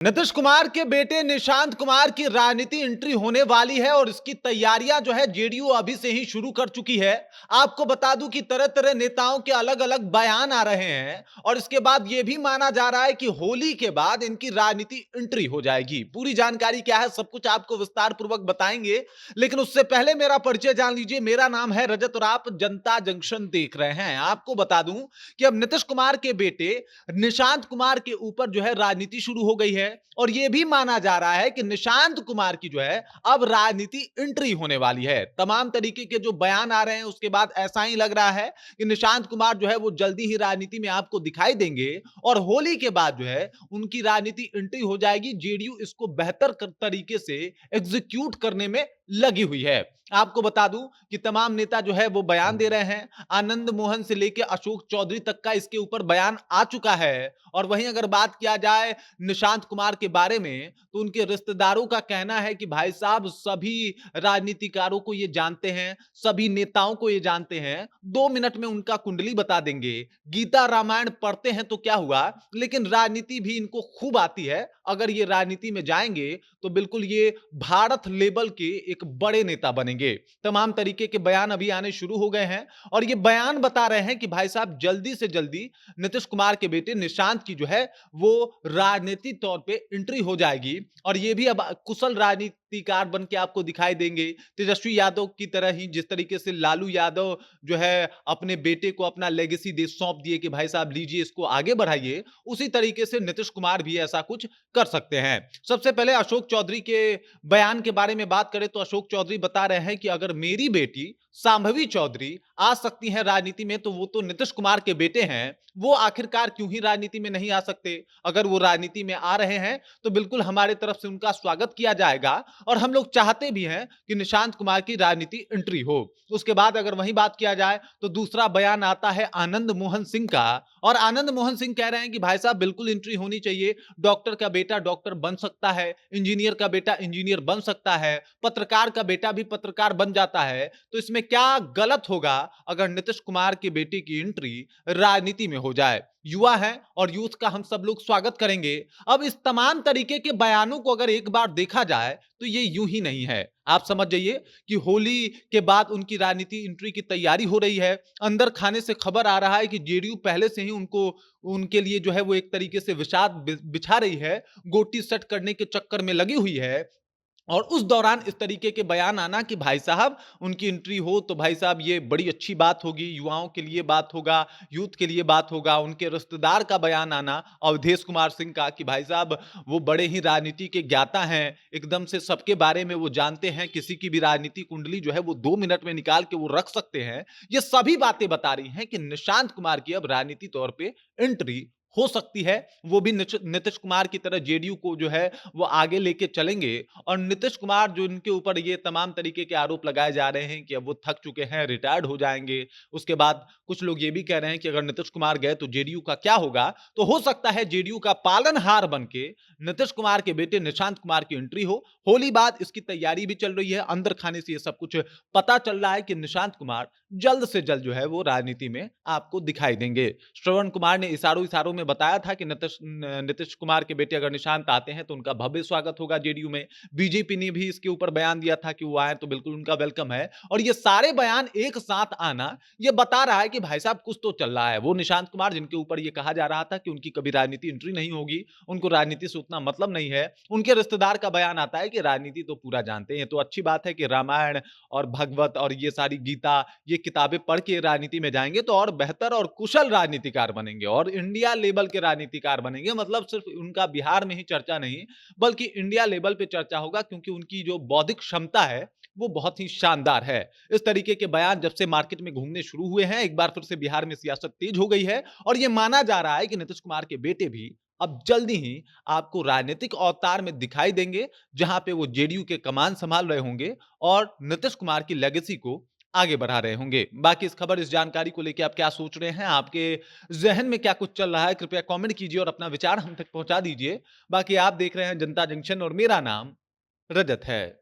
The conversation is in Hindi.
नीतीश कुमार के बेटे निशांत कुमार की राजनीति एंट्री होने वाली है और इसकी तैयारियां जो है जेडीयू अभी से ही शुरू कर चुकी है। आपको बता दूं कि तरह तरह नेताओं के अलग अलग बयान आ रहे हैं और इसके बाद यह भी माना जा रहा है कि होली के बाद इनकी राजनीति एंट्री हो जाएगी। पूरी जानकारी क्या है सब कुछ आपको विस्तार पूर्वक बताएंगे, लेकिन उससे पहले मेरा परिचय जान लीजिए। मेरा नाम है रजत और आप जनता जंक्शन देख रहे हैं। आपको बता दूं कि अब नीतीश कुमार के बेटे निशांत कुमार के ऊपर जो है राजनीति शुरू हो गई है और यह भी माना जा रहा है कि निशांत कुमार की जो है अब राजनीति एंट्री होने वाली है। तमाम तरीके के जो बयान आ रहे हैं उसके बाद ऐसा ही लग रहा है कि निशांत कुमार जो है वो जल्दी ही राजनीति में आपको दिखाई देंगे और होली के बाद जो है उनकी राजनीति एंट्री हो जाएगी। जेडीयू इसको बेहतर तरीके से एग्जीक्यूट करने में लगी हुई है। आपको बता दूं कि तमाम नेता जो है वो बयान दे रहे हैं। आनंद मोहन से लेकर अशोक चौधरी तक का इसके ऊपर बयान आ चुका है। और वहीं अगर बात किया जाए निशांत कुमार के बारे में तो उनके रिश्तेदारों का कहना है कि भाई साहब सभी राजनीतिकारों को ये जानते हैं, सभी नेताओं को ये जानते हैं, 2 मिनट में उनका कुंडली बता देंगे। गीता रामायण पढ़ते हैं तो क्या हुआ, लेकिन राजनीति भी इनको खूब आती है। अगर ये राजनीति में जाएंगे तो बिल्कुल ये भारत लेवल के एक बड़े नेता बनेंगे। तमाम तरीके के बयान अभी आने शुरू हो गए हैं और ये बयान बता रहे हैं कि भाई साहब जल्दी से जल्दी नीतीश कुमार के बेटे निशांत की जो है वो राजनीतिक तौर पे एंट्री हो जाएगी और ये भी अब कुशल राजनीतिकार बन के आपको दिखाई देंगे। तेजस्वी यादव की तरह ही जिस तरीके से लालू यादव जो है अपने बेटे को अपना लेगेसी दे सौंप दिए कि भाई साहब लीजिए इसको आगे बढ़ाइए, उसी तरीके से नीतीश कुमार भी ऐसा कुछ कर सकते हैं। सबसे पहले अशोक चौधरी के बयान के बारे में बात करें तो अशोक चौधरी बता रहे हैं कि अगर मेरी बेटी सांभवी चौधरी आ सकती है राजनीति में तो वो तो नीतीश कुमार के बेटे हैं, वो आखिरकार क्यों ही राजनीति में नहीं आ सकते। अगर वो राजनीति में आ रहे हैं तो बिल्कुल हमारे तरफ से उनका स्वागत किया जाएगा और हम लोग चाहते भी हैं कि निशांत कुमार की राजनीति एंट्री हो। उसके बाद अगर वही बात किया जाए तो दूसरा बयान आता है आनंद मोहन सिंह का और आनंद मोहन सिंह कह रहे हैं कि भाई साहब बिल्कुल एंट्री होनी चाहिए। डॉक्टर का बेटा डॉक्टर बन सकता है, इंजीनियर का बेटा इंजीनियर बन सकता है, पत्रकार का बेटा भी पत्रकार बन जाता है, तो इसमें क्या गलत होगा अगर नीतीश कुमार के बेटे की एंट्री राजनीति में हो जाए। युवा है और यूथ का हम सब लोग स्वागत करेंगे। अब इस तमाम तरीके के बयानों को अगर एक बार देखा जाए तो ये यूं ही नहीं है। आप समझ जाइए कि होली के बाद उनकी राजनीति एंट्री की तैयारी हो रही है। अंदर खाने से खबर आ रहा है कि जेडीयू पहले से ही उनको उनके लिए जो है वो एक तरीके से विषाद बिछा रही है, गोटी सेट करने के चक्कर में लगी हुई है। और उस दौरान इस तरीके के बयान आना कि भाई साहब उनकी एंट्री हो तो भाई साहब ये बड़ी अच्छी बात होगी, युवाओं के लिए बात होगा, यूथ के लिए बात होगा। उनके रिश्तेदार का बयान आना अवधेश कुमार सिंह का कि भाई साहब वो बड़े ही राजनीति के ज्ञाता हैं, एकदम से सबके बारे में वो जानते हैं, किसी की भी राजनीति कुंडली जो है वो 2 मिनट में निकाल के वो रख सकते हैं। ये सभी बातें बता रही हैं कि निशांत कुमार की अब राजनीति तौर पे एंट्री हो सकती है। वो भी नीतीश कुमार की तरह जेडीयू को जो है वो आगे लेके चलेंगे और नीतीश कुमार जो इनके ऊपर ये तमाम तरीके के आरोप लगाए जा रहे हैं कि अब वो थक चुके हैं, रिटायर्ड हो जाएंगे। उसके बाद कुछ लोग ये भी कह रहे हैं कि अगर नीतीश कुमार गए तो जेडीयू का क्या होगा। तो हो सकता है जेडीयू का पालनहार बन के नीतीश कुमार के बेटे निशांत कुमार की एंट्री हो। होली बाद इसकी तैयारी भी चल रही है। अंदर खाने से ये सब कुछ पता चल रहा है कि निशांत कुमार जल्द से जल्द जो है वो राजनीति में आपको दिखाई देंगे। श्रवण कुमार ने इशारों इशारों में बताया था कि नीतीश कुमार के बेटे अगर निशांत आते हैं तो उनका भव्य स्वागत होगा जेडीयू में। बीजेपी ने भी इसके ऊपर बयान दिया था कि वो आए तो बिल्कुल उनका वेलकम है। और ये सारे बयान एक साथ आना ये बता रहा है कि भाई साहब कुछ तो चल रहा है। वो निशांत कुमार जिनके ऊपर ये कहा जा रहा था कि उनकी कभी राजनीति एंट्री नहीं होगी, उनको राजनीति से उतना मतलब नहीं है, उनके रिश्तेदार का बयान आता है कि राजनीति तो पूरा जानते हैं। तो अच्छी बात है कि रामायण और भगवत और ये सारी गीता ये किताबें पढ़ के राजनीति में जाएंगे तो और बेहतर और कुशल राजनीतिकार बनेंगे और इंडिया लेवल के राजनीतिकार बनेंगे। मतलब सिर्फ उनका बिहार में ही चर्चा नहीं बल्कि इंडिया लेवल पे चर्चा होगा, क्योंकि उनकी जो बौद्धिक क्षमता है वो बहुत ही शानदार है। इस तरीके के बयान जब से मार्केट में घूमने शुरू हुए हैं, एक बार फिर से बिहार में सियासत तेज हो गई है और ये माना जा रहा है कि नीतीश कुमार के बेटे भी अब जल्दी ही आपको राजनीतिक अवतार में दिखाई देंगे, जहां पे वो जेडीयू के कमान संभाल रहे होंगे और नीतीश कुमार की लेगेसी को आगे बढ़ा रहे होंगे। बाकी इस खबर इस जानकारी को लेके आप क्या सोच रहे हैं, आपके जहन में क्या कुछ चल रहा है, कृपया कमेंट कीजिए और अपना विचार हम तक पहुंचा दीजिए। बाकी आप देख रहे हैं जनता जंक्शन और मेरा नाम रजत है।